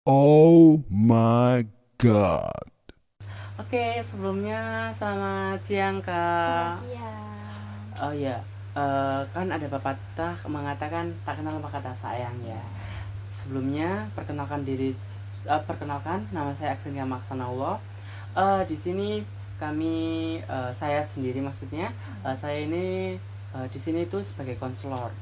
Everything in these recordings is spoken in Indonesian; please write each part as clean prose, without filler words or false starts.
Oh my god. Oke, sebelumnya selamat siang Selamat Kak. siang. Oh ya, kan ada pepatah mengatakan tak kenal maka tak sayang ya. Ya, Sebelumnya perkenalkan nama saya Aksen Maksanallah. Di sini kami saya sendiri maksudnya saya ini di sini itu sebagai konselor.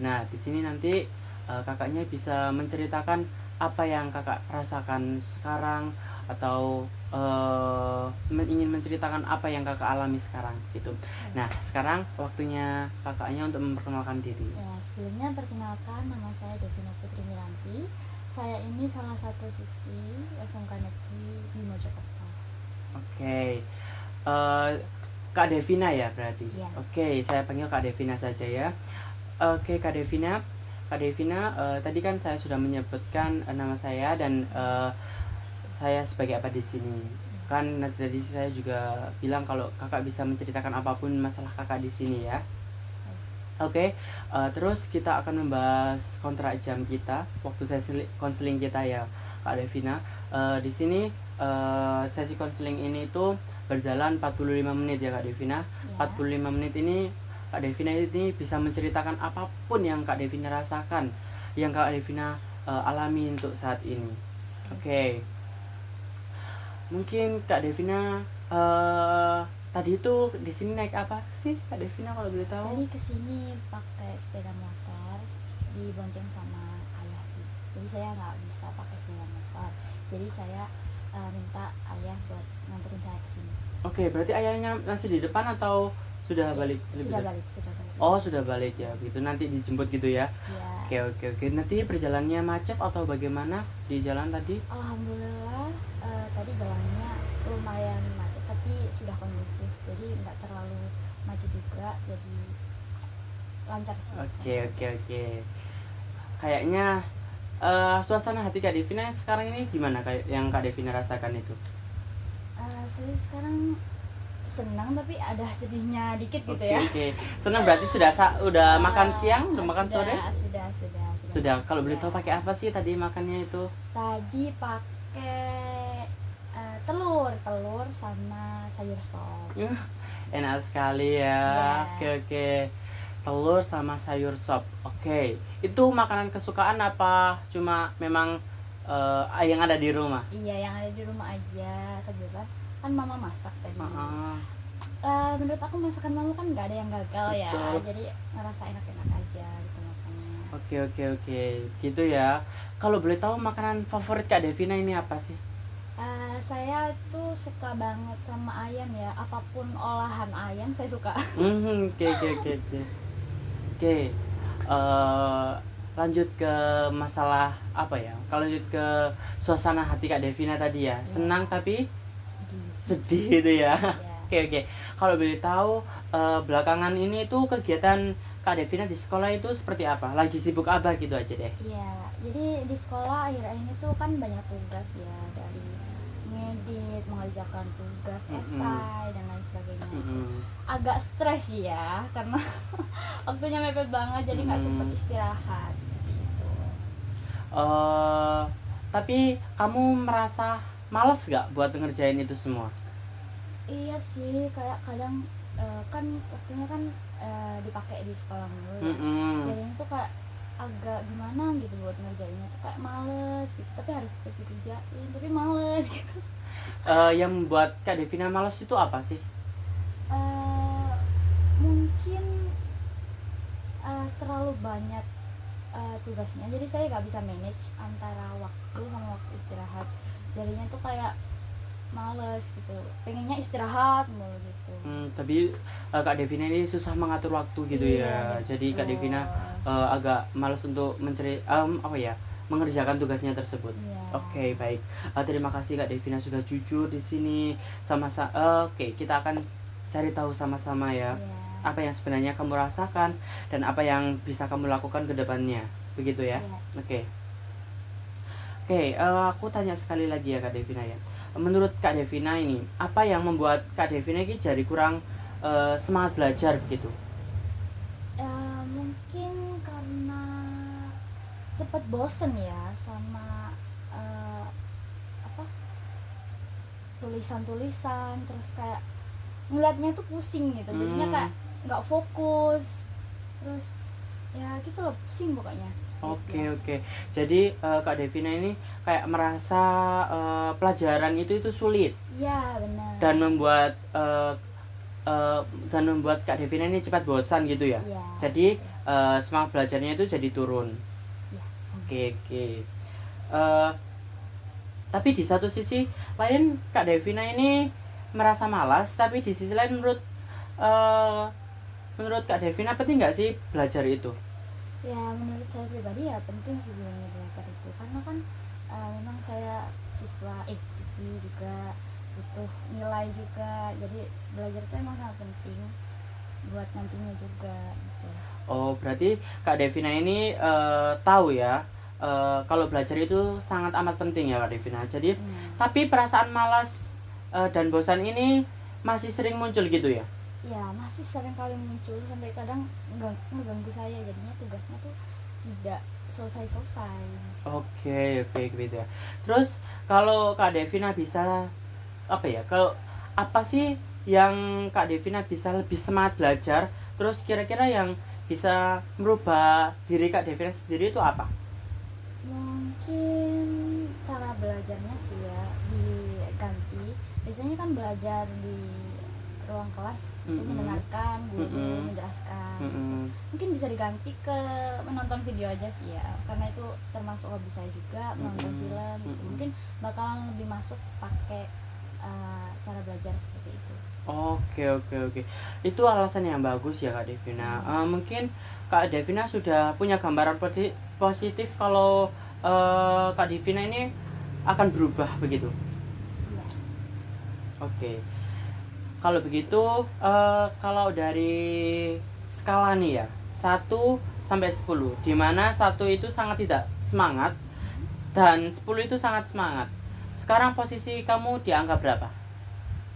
Nah, di sini nanti kakaknya bisa menceritakan apa yang kakak rasakan sekarang atau ingin menceritakan apa yang kakak alami sekarang gitu. Nah, sekarang waktunya kakaknya untuk memperkenalkan diri. ya, sebelumnya perkenalkan nama saya Devina Putri Miranti. Saya ini salah satu siswi SMK Negeri di Mojokerto. Oke. Eh, Kak Devina ya berarti. Iya. Oke, saya panggil Kak Devina saja ya. Oke, Kak Devina. Kak Devina, tadi kan saya sudah menyebutkan nama saya dan saya sebagai apa di sini. Kan tadi saya juga bilang kalau kakak bisa menceritakan apapun masalah kakak di sini ya. Oke, terus kita akan membahas kontrak jam kita, waktu sesi konseling kita ya, Kak Devina. Di sini sesi konseling ini itu berjalan 45 menit ya Kak Devina. Ya. 45 menit ini Kak Devina ini bisa menceritakan apapun yang Kak Devina rasakan, yang Kak Devina alami untuk saat ini. Oke. Mungkin Kak Devina tadi itu di sini naik apa sih Kak Devina kalau boleh tahu? Tadi kesini pakai sepeda motor, dibonceng sama ayah sih. Jadi saya nggak bisa pakai sepeda motor. Jadi saya minta ayah buat nganterin saya kesini. Oke, berarti ayahnya masih di depan atau sudah balik? Sudah balik, sudah balik. Oh, sudah balik ya. Gitu nanti dijemput gitu ya. Ya. Oke. Nanti perjalanannya macet atau bagaimana di jalan tadi? Alhamdulillah tadi jalannya lumayan macet tapi sudah kondusif, jadi nggak terlalu macet juga, jadi lancar sih. Oke. Kayaknya suasana hati Kak Devina sekarang ini gimana kayak yang Kak Devina rasakan itu? Saya sekarang senang tapi ada sedihnya dikit gitu ya. Oke. Senang berarti udah makan siang, udah makan sudah, sore? Sudah. Kalau boleh tahu pakai apa sih tadi makannya itu? Tadi pakai telur sama sayur sop. Enak sekali ya. Iya. Oke. Telur sama sayur sop. Oke. Itu makanan kesukaan apa cuma memang yang ada di rumah? Iya, yang ada di rumah aja, kebetulan kan mama masak tadi. Heeh. Menurut aku masakan mama kan nggak ada yang gagal ya, Betul. jadi ngerasa enak-enak aja gitu makannya. Oke. Gitu ya. Kalau boleh tahu makanan favorit Kak Devina ini apa sih? Saya tuh suka banget sama ayam ya, apapun olahan ayam saya suka. Oke. Oke. Eh, Lanjut ke masalah apa ya? Kalau lanjut ke suasana hati Kak Devina tadi ya. Senang tapi sedih itu ya. Ya. Oke. Kalau boleh tahu belakangan ini tuh kegiatan Kak Devina di sekolah itu seperti apa? Lagi sibuk apa gitu aja deh. Iya, jadi di sekolah akhir-akhir ini tuh kan banyak tugas ya, dari ngedit, mengerjakan tugas, esai dan lain sebagainya. Agak stres ya, karena waktunya mepet banget, jadi nggak sempet istirahat seperti itu. Tapi kamu merasa malas gak buat ngerjain itu semua? Iya sih, kayak kadang kan waktunya kan dipakai di sekolah mulu ya. Jadinya tuh kayak agak gimana gitu buat ngerjainnya tuh kayak males gitu, tapi harus tetap dikerjain, tapi males gitu. Yang membuat Kak Devina malas itu apa sih? Mungkin terlalu banyak tugasnya, jadi saya nggak bisa manage antara waktu sama waktu istirahat, jadinya tuh kayak males gitu, pengennya istirahat mulu gitu. Tapi Kak Devina ini susah mengatur waktu gitu Iya, ya. Jadi Kak betul. Devina agak malas untuk mengerjakan tugasnya tersebut. Iya. Oke, baik. Terima kasih Kak Devina sudah jujur di sini oke, kita akan cari tahu sama-sama ya. Iya. Apa yang sebenarnya kamu rasakan dan apa yang bisa kamu lakukan ke depannya. Begitu ya. Iya. Oke, aku tanya sekali lagi ya Kak Devina ya. Menurut Kak Devina ini, apa yang membuat Kak Devina ini jadi kurang semangat belajar gitu? Mungkin karena cepet bosen ya sama tulisan-tulisan, terus kayak ngeliatnya tuh pusing gitu, jadinya kayak nggak fokus, terus ya gitu loh, pusing pokoknya. Oke. Jadi Kak Devina ini kayak merasa pelajaran itu sulit Iya benar. dan membuat Kak Devina ini cepat bosan gitu ya. Iya. Jadi semangat belajarnya itu jadi turun. Iya. Oke. Tapi di satu sisi lain Kak Devina ini merasa malas, tapi di sisi lain menurut Kak Devina penting nggak sih belajar itu? Ya menurut saya pribadi ya penting sih sebenarnya belajar itu, karena kan memang saya siswi juga butuh nilai juga, jadi belajar itu emang sangat penting buat nantinya juga gitu. Oh, berarti Kak Devina ini tahu ya kalau belajar itu sangat amat penting ya Kak Devina. Jadi tapi perasaan malas dan bosan ini masih sering muncul gitu ya? Ya masih sering kali muncul, sampai kadang mengganggu saya, jadinya tugasnya tuh tidak selesai. Oke gitu ya. Terus kalau Kak Devina bisa kalau apa sih yang Kak Devina bisa lebih semangat belajar, terus kira-kira yang bisa merubah diri Kak Devina sendiri itu apa? Mungkin cara belajarnya sih ya diganti. Biasanya kan belajar di ruang kelas itu mendengarkan guru menjelaskan. Mungkin bisa diganti ke menonton video aja sih ya, karena itu termasuk hobi saya juga, menonton film gitu. Mungkin bakalan lebih masuk pakai cara belajar seperti itu. Oke. Itu alasan yang bagus ya Kak Devina. Mungkin Kak Devina sudah punya gambaran positif kalau Kak Devina ini akan berubah begitu. Iya. Oke. Kalau begitu kalau dari skala nih ya 1 sampai 10, di mana 1 itu sangat tidak semangat dan 10 itu sangat semangat. Sekarang posisi kamu di angka berapa?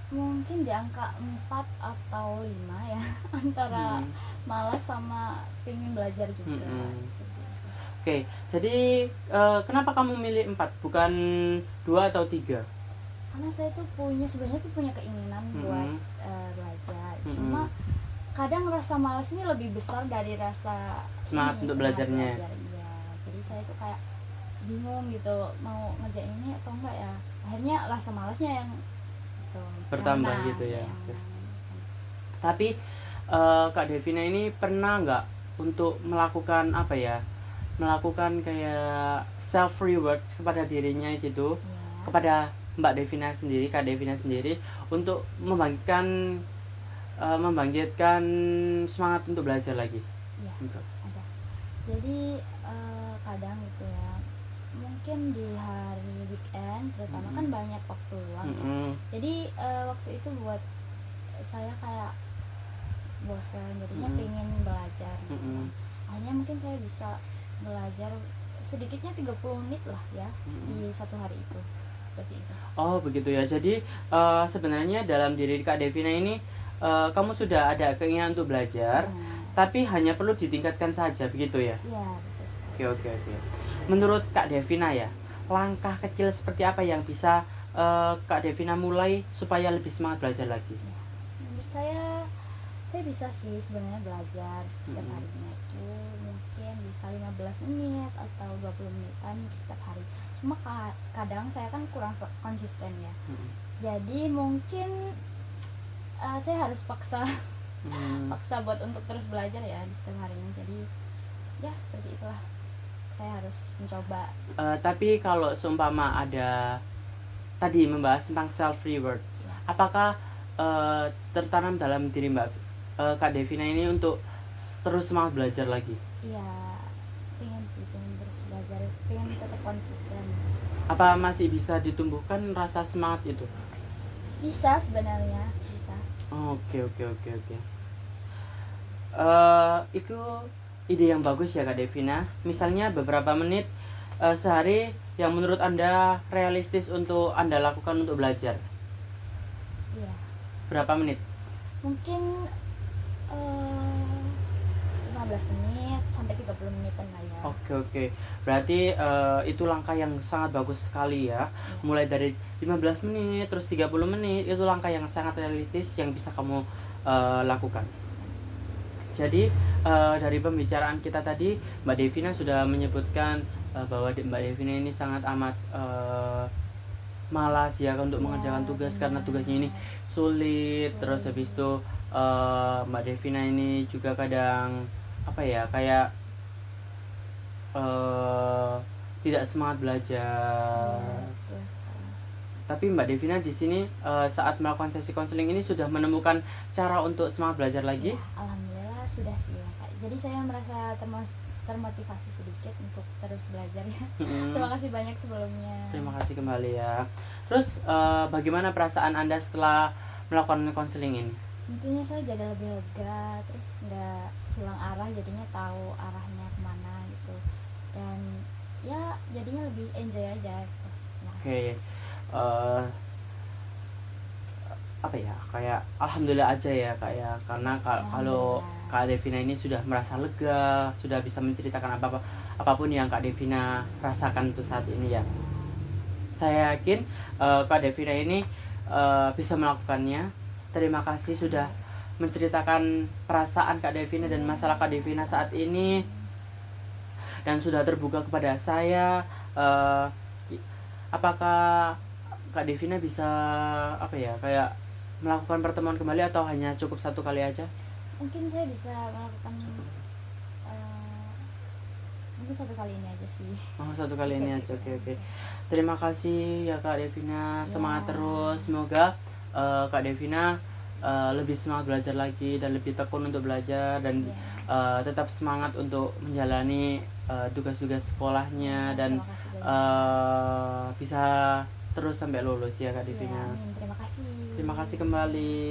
Mungkin di angka 4 atau 5 ya, antara malas sama pengen belajar juga. Oke, jadi kenapa kamu milih 4 bukan 2 atau 3? Karena saya tuh sebenarnya punya keinginan buat belajar. Cuma kadang rasa malas ini lebih besar dari rasa semangat untuk belajarnya. Iya. Jadi saya tuh kayak bingung gitu, mau ngerjain ini atau enggak ya. Akhirnya rasa malasnya yang bertambah gitu ya. Tapi Kak Devina ini pernah nggak untuk melakukan melakukan kayak self reward kepada dirinya gitu, kepada Mbak Devina sendiri, Kak Devina sendiri, untuk membangkitkan semangat untuk belajar lagi? Iya, ada. Jadi kadang gitu ya, mungkin di hari weekend terutama kan banyak waktu luang ya. Jadi waktu itu buat saya kayak bosan, jadinya pengen belajar gitu. Akhirnya mungkin saya bisa belajar sedikitnya 30 menit lah ya di satu hari itu, seperti itu. Oh begitu ya. Jadi sebenarnya dalam diri Kak Devina ini kamu sudah ada keinginan untuk belajar, tapi hanya perlu ditingkatkan saja begitu ya? Iya, betul. Oke. Menurut Kak Devina ya, langkah kecil seperti apa yang bisa Kak Devina mulai supaya lebih semangat belajar lagi? Menurut saya bisa sih sebenarnya belajar setiap harinya itu mungkin bisa 15 menit atau 20 menitan setiap hari. Cuma kadang saya kan kurang konsisten ya. Jadi mungkin saya harus paksa buat untuk terus belajar ya di setiap harinya. Jadi ya seperti itulah, saya harus mencoba. Tapi kalau seumpama ada tadi membahas tentang self rewards, apakah tertanam dalam diri Kak Devina ini untuk terus semangat belajar lagi? Iya, pengen terus belajar, pengen tetap konsisten. Apa masih bisa ditumbuhkan rasa semangat itu? Bisa sebenarnya, bisa. Oke. Itu ide yang bagus ya Kak Devina. Misalnya beberapa menit sehari yang menurut Anda realistis untuk Anda lakukan untuk belajar. Iya. Berapa menit? Mungkin 15 menit sampai 30 menitan lah ya. Oke. Berarti itu langkah yang sangat bagus sekali ya. Mulai dari 15 menit terus 30 menit itu langkah yang sangat realistis yang bisa kamu lakukan. Jadi dari pembicaraan kita tadi Mbak Devina sudah menyebutkan bahwa Mbak Devina ini sangat amat malas ya untuk mengerjakan tugas karena tugasnya ini sulit. Terus habis itu Mbak Devina ini juga kadang apa ya, kayak tidak semangat belajar. Tapi Mbak Devina di sini saat melakukan sesi konseling ini sudah menemukan cara untuk semangat belajar lagi? Ya, alhamdulillah sudah sih ya, Kak. Jadi saya merasa termotivasi sedikit untuk terus belajar ya. Terima kasih banyak sebelumnya. Terima kasih kembali ya. Terus bagaimana perasaan Anda setelah melakukan konseling ini? Tentunya saya jadi lebih lega, terus nggak hilang arah, jadinya tahu arahnya kemana gitu, dan ya jadinya lebih enjoy aja gitu. Oke. Apa ya, kayak alhamdulillah aja ya Kak ya, karena kalau Kak Devina ini sudah merasa lega, sudah bisa menceritakan apapun yang Kak Devina rasakan untuk saat ini ya. Saya yakin Kak Devina ini bisa melakukannya. Terima kasih sudah menceritakan perasaan Kak Devina dan masalah Kak Devina saat ini, dan sudah terbuka kepada saya. Apakah Kak Devina bisa apa ya, kayak melakukan pertemuan kembali atau hanya cukup satu kali aja? Mungkin saya bisa melakukan mungkin satu kali ini aja sih. Satu kali ini aja. Oke. Terima kasih ya Kak Devina, semangat terus. Semoga Kak Devina lebih semangat belajar lagi dan lebih tekun untuk belajar, dan tetap semangat untuk menjalani tugas-tugas sekolahnya, dan bisa terus sampai lulus ya Kak Devina. Terima kasih. Terima kasih kembali.